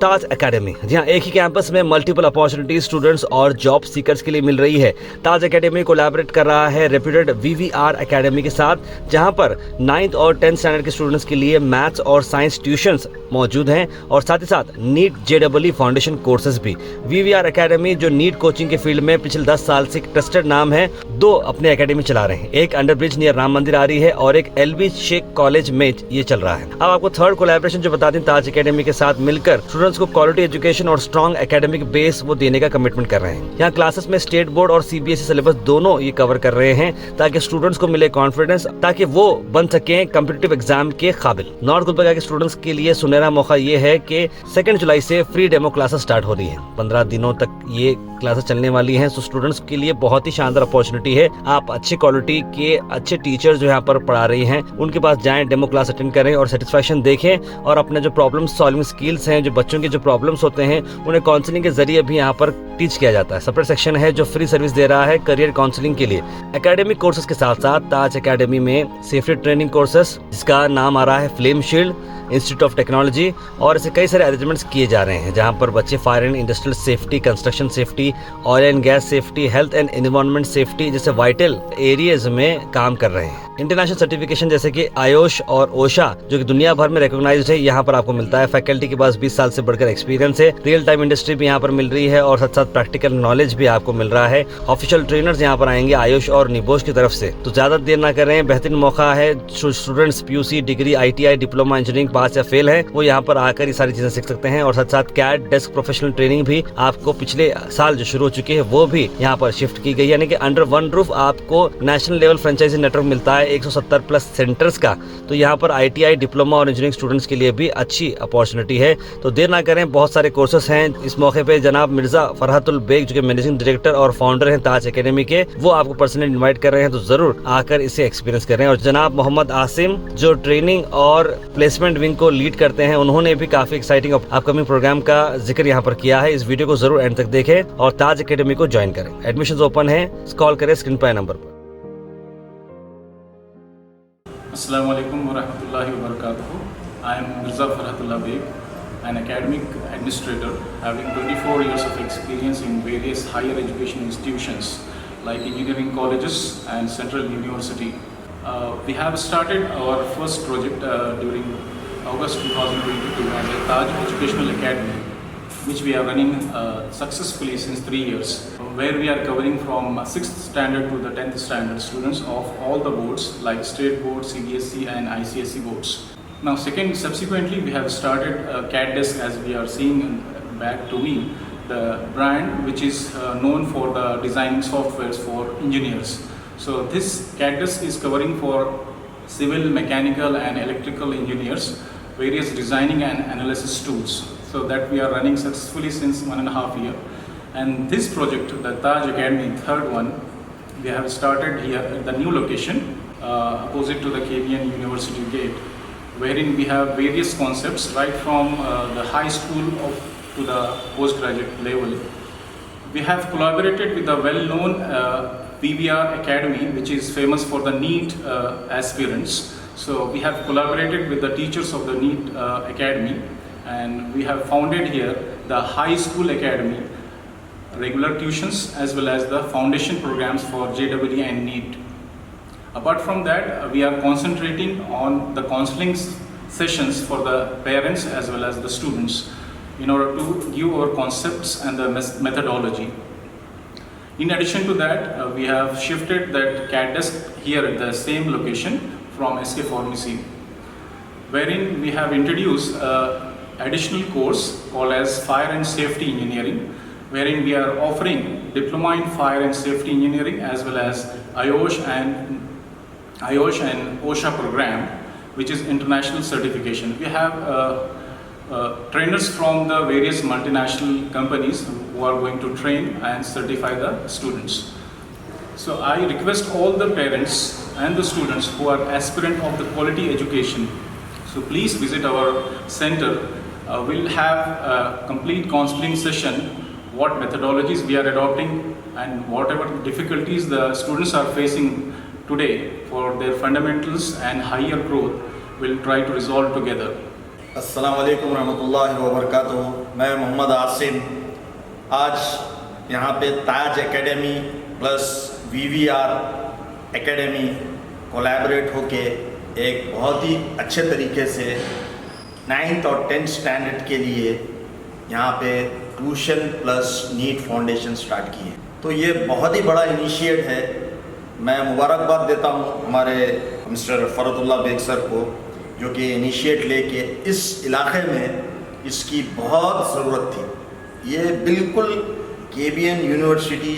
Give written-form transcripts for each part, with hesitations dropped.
ताज academy. जी हाँ, एक ही campus में मल्टीपल अपॉर्चुनिटीज स्टूडेंट्स और जॉब सीकर्स के लिए मिल रही है। ताज एकेडमी कोलैबोरेट कर रहा है रेप्यूटेड वीवीआर एकेडमी के साथ, जहां पर 9th और 10th स्टैंडर्ड के स्टूडेंट्स के लिए मैथ्स और साइंस ट्यूशंस मौजूद हैं और साथ ही साथ नीट जेईई फाउंडेशन कोर्सेज भी। वीवीआर एकेडमी जो नीट कोचिंग के फील्ड में पिछले 10 साल से ट्रस्टेड नाम है, 2 अपने एकेडमी चला रहे हैं। एक अंडर ब्रिज नियर राम मंदिर आ रही है और एक एलबी शेख कॉलेज में ये चल रहा है। अब आपको थर्ड कोलैबोरेशन जो बता दें, ताज एकेडमी के साथ मिलकर स्टूडेंट्स को क्वालिटी एजुकेशन और स्ट्रॉन्ग एकेडमिक बेस वो देने का कमिटमेंट कर रहे हैं। यहाँ क्लासेस में स्टेट बोर्ड और सीबीएसई सिलेबस दोनों ये कवर कर रहे हैं ताकि स्टूडेंट्स को मिले कॉन्फिडेंस, ताकि वो बन सके कॉम्पिटिटिव एग्जाम के काबिल। नॉर्थ गुलबर्गा के स्टूडेंट्स के लिए सुनहरा मौका ये है कि 2 जुलाई से फ्री डेमो क्लासेस स्टार्ट हो रही है। 15 दिनों तक ये क्लासेस चलने वाली हैं। तो स्टूडेंट्स के लिए बहुत ही शानदार अपॉर्चुनिटी है। आप अच्छी क्वालिटी के अच्छे टीचर्स जो यहाँ पर पढ़ा रही हैं उनके पास जाएं, डेमो क्लास अटेंड करें और सेटिस्फैक्शन देखें और अपने जो प्रॉब्लम सॉल्विंग स्किल्स हैं, जो बच्चों के जो प्रॉब्लम्स होते हैं, उन्हें काउंसलिंग के जरिए भी यहाँ पर टीच किया जाता है। सेपरेट सेक्शन है जो फ्री सर्विस दे रहा है करियर काउंसलिंग के लिए। एकेडमिक कोर्सेज के साथ साथ ताज एकेडमी में सेफ्टी ट्रेनिंग कोर्सेज, जिसका नाम आ रहा है flame shield institute of technology, और ऐसे कई सारे अरेंजमेंट्स किए जा रहे हैं जहां पर बच्चे fire and industrial safety, construction safety, oil and gas safety, health and environment safety जैसे वाइटल एरियाज में काम कर रहे हैं। इंटरनेशनल सर्टिफिकेशन जैसे कि आयोश और ओशा जो कि दुनिया भर में रिकॉग्नाइज्ड है, यहाँ पर आपको मिलता है। फैकल्टी के पास 20 साल से बढ़कर एक्सपीरियंस है। रियल टाइम इंडस्ट्री भी यहाँ पर मिल रही है और साथ साथ प्रैक्टिकल नॉलेज भी आपको मिल रहा है। ऑफिशियल ट्रेनर्स यहाँ पर आएंगे आयुष और निबोश की तरफ से। तो ज्यादा देर ना करें, बेहतरीन मौका है। Students PUC degree, ITI, diploma, engineering pass या फेल है, वो यहाँ पर आकर ये सारी चीजें सीख सकते हैं। और साथ साथ कैड डेस्क प्रोफेशनल ट्रेनिंग भी आपको पिछले साल जो शुरू हो चुकी है वो भी यहाँ पर शिफ्ट की गई, यानी कि अंडर वन रूफ आपको नेशनल लेवल फ्रेंचाइजी नेटवर्क मिलता है 170 प्लस सेंटर्स का। तो यहाँ पर आईटीआई, डिप्लोमा और इंजीनियरिंग स्टूडेंट्स के लिए भी अच्छी अपॉर्चुनिटी है। तो देर ना करें, बहुत सारे कोर्सेस हैं। इस मौके पे जनाब मिर्जा फरहतुल बेग जो कि मैनेजिंग डायरेक्टर और फाउंडर हैं ताज एकेडमी के, वो आपको पर्सनली इनवाइट कर रहे हैं। तो जरूर आकर इसे एक्सपीरियंस करें। और जनाब मोहम्मद आसिम जो ट्रेनिंग और प्लेसमेंट विंग को लीड करते हैं, उन्होंने भी काफी एक्साइटिंग अपकमिंग प्रोग्राम का जिक्र यहाँ पर किया है। इस वीडियो को जरूर एंड तक देखें और ताज एकेडमी को ज्वाइन करें। एडमिशन ओपन है, कॉल करें स्क्रीन पर नंबर पर। Assalamu alaikum wa rahmatullahi wa barakatuh. I am Mirza Farhatullah Beg, an academic administrator having 24 years of experience in various higher education institutions like engineering colleges and Central University. We have started our first project during August 2022 as a Taj Educational Academy, which we are running successfully since 3 years, where we are covering from 6th standard to the 10th standard students of all the boards like state board, CBSE and ICSE boards. Now subsequently we have started CAD Desk, as we are seeing back to me, the brand which is known for the designing softwares for engineers. So this CAD Desk is covering for civil, mechanical and electrical engineers, various designing and analysis tools. So that we are running successfully since 1.5 years. And this project, the Taj Academy, third one, we have started here at the new location opposite to the KVN University gate, wherein we have various concepts right from the high school to the postgraduate level. We have collaborated with the well-known PVR Academy, which is famous for the NEET aspirants. So we have collaborated with the teachers of the NEET Academy, and we have founded here the High School Academy, regular tuitions as well as the foundation programs for JEE and NEET. Apart from that, we are concentrating on the counseling sessions for the parents as well as the students in order to give our concepts and the methodology. In addition to that, we have shifted that CAD desk here at the same location from SK Pharmacy, wherein we have introduced additional course called as Fire and Safety Engineering, wherein we are offering Diploma in Fire and Safety Engineering as well as IOSH and OSHA program, which is international certification. We have trainers from the various multinational companies who are going to train and certify the students. So I request all the parents and the students who are aspirant of the quality education, so please visit our center. We'll have a complete counseling session, what methodologies we are adopting and whatever difficulties the students are facing today for their fundamentals and higher growth, we'll try to resolve together. अस्सलाम वालेकुम रहमतुल्लाहि व बरकातुहू। मैं मोहम्मद आसिम आज यहाँ पे Taj academy plus V V R academy collaborate होके एक बहुत ही अच्छे तरीके से 9th और 10th स्टैंडर्ड के लिए यहाँ पे tuition plus NEET foundation start की है। तो ये बहुत ही बड़ा इनिशिएट है। मैं मुबारकबाद देता हूँ हमारे मिस्टर फ़रतुल्लाह बेग सर को, जो कि इनिशिएट लेके इस इलाके में इसकी बहुत ज़रूरत थी। ये बिल्कुल KBN यूनिवर्सिटी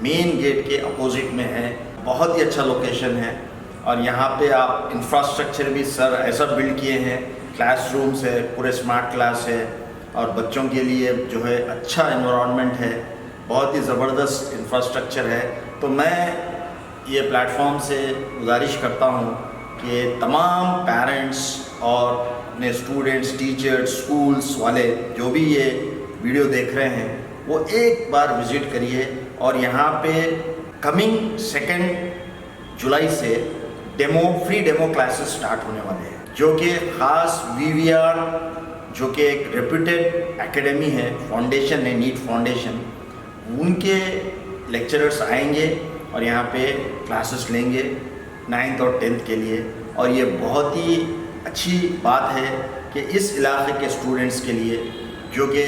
मेन गेट के अपोजिट में है, बहुत ही अच्छा लोकेशन है। और यहाँ पे आप इंफ्रास्ट्रक्चर भी सर ऐसा बिल्ड किए हैं, क्लासरूम्स है, पूरे स्मार्ट क्लास है और बच्चों के लिए जो है अच्छा एनवायरनमेंट है, बहुत ही ज़बरदस्त इंफ्रास्ट्रक्चर है। तो मैं ये प्लेटफॉर्म से गुजारिश करता हूँ कि तमाम पेरेंट्स और अपने स्टूडेंट्स, टीचर्स, स्कूल्स वाले जो भी ये वीडियो देख रहे हैं वो एक बार विज़िट करिए। और यहाँ पे कमिंग 2 जुलाई से फ्री डेमो क्लासेस स्टार्ट होने वाले हैं, जो कि ख़ास VVR जो कि एक रेप्यूटेड एकेडमी है, फाउंडेशन है, नीट फाउंडेशन, उनके लेक्चरर्स आएंगे और यहाँ पे क्लासेस लेंगे 9th और 10th के लिए। और ये बहुत ही अच्छी बात है कि इस इलाके के स्टूडेंट्स के लिए, जो कि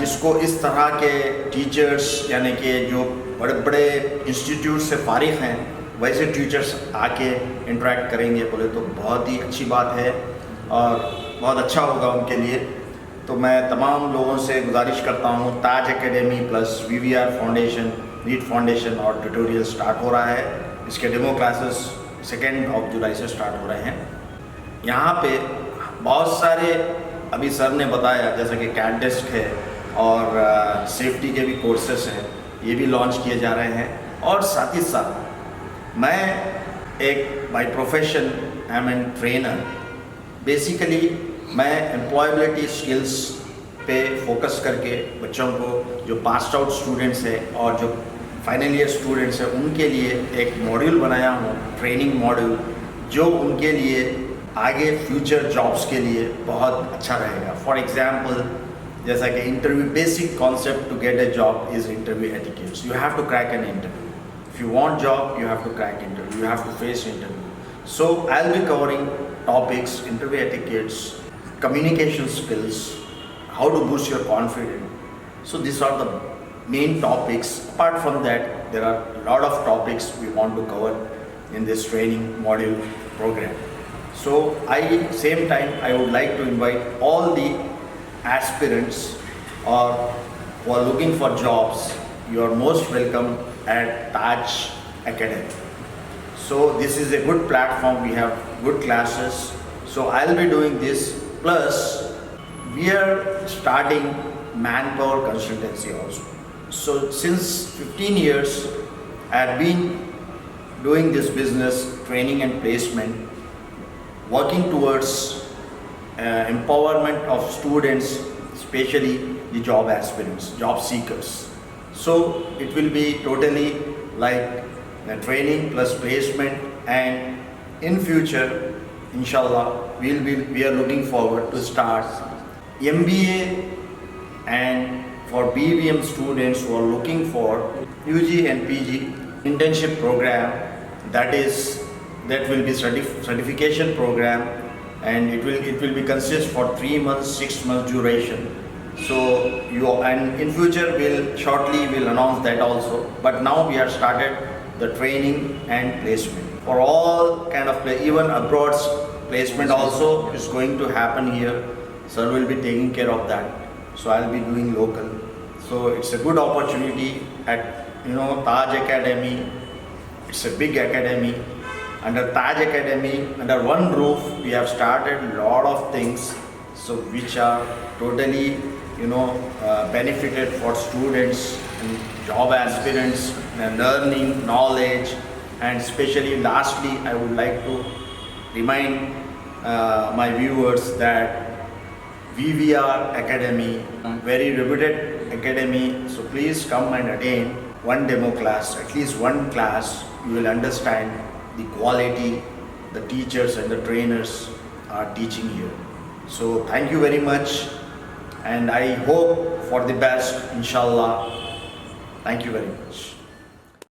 जिसको इस तरह के टीचर्स यानी कि जो बड़े बड़े इंस्टीट्यूट से फारिग हैं वैसे टीचर्स आके इंटरेक्ट करेंगे बोले तो बहुत ही अच्छी बात है और बहुत अच्छा होगा उनके लिए। तो मैं तमाम लोगों से गुजारिश करता हूँ, Taj academy plus VVR foundation, NEET foundation और ट्यूटोरियल स्टार्ट हो रहा है। इसके डेमो क्लासेस 2 जुलाई से स्टार्ट हो रहे हैं। यहाँ पे बहुत सारे अभी सर ने बताया जैसा कि कैट डेस्क है और सेफ्टी के भी कोर्सेस हैं, ये भी लॉन्च किए जा रहे हैं। और साथ ही साथ मैं एक by profession I am an trainer. Basically मैं एम्प्लॉयबिलिटी स्किल्स पे फोकस करके बच्चों को, जो पास्ड आउट स्टूडेंट्स हैं और जो फाइनल ईयर स्टूडेंट्स हैं, उनके लिए एक मॉड्यूल बनाया हूँ, ट्रेनिंग मॉड्यूल, जो उनके लिए आगे फ्यूचर जॉब्स के लिए बहुत अच्छा रहेगा। फॉर एग्जांपल जैसा कि interview, basic concept to get a job is interview etiquettes. You have to crack an interview. If you want job, you have to crack interview. You have to face interview. So I'll be covering topics, interview etiquettes, communication skills, how to boost your confidence. So these are the main topics. Apart from that, there are a lot of topics we want to cover in this training module program. So same time, I would like to invite all the aspirants or who are looking for jobs. You are most welcome at Taj Academy. So this is a good platform. We have good classes. So I'll be doing this. Plus we are starting manpower consultancy also. So since 15 years I have been doing this business, training and placement, working towards empowerment of students, especially the job aspirants, job seekers. So it will be totally like a training plus placement, and in future inshallah we are looking forward to start MBA and for BBM students who are looking for UG and PG internship program, that will be certification program, and it will be consist for 3 months, 6 months duration. So and in future shortly we'll announce that also. But now we have started the training and placement for all kind of even abroad placement also is going to happen here. Sir will be taking care of that. So I'll be doing local. So it's a good opportunity at Taj Academy. It's a big academy. Under Taj Academy, under one roof, we have started a lot of things, so which are totally benefited for students and job aspirants and learning knowledge. And especially lastly, I would like to remind my viewers that VVR Academy, very reputed academy, so please come and attend one demo class, at least one class. You will understand the quality the teachers and the trainers are teaching here. So thank you very much, and I hope for the best, inshallah. Thank you very much.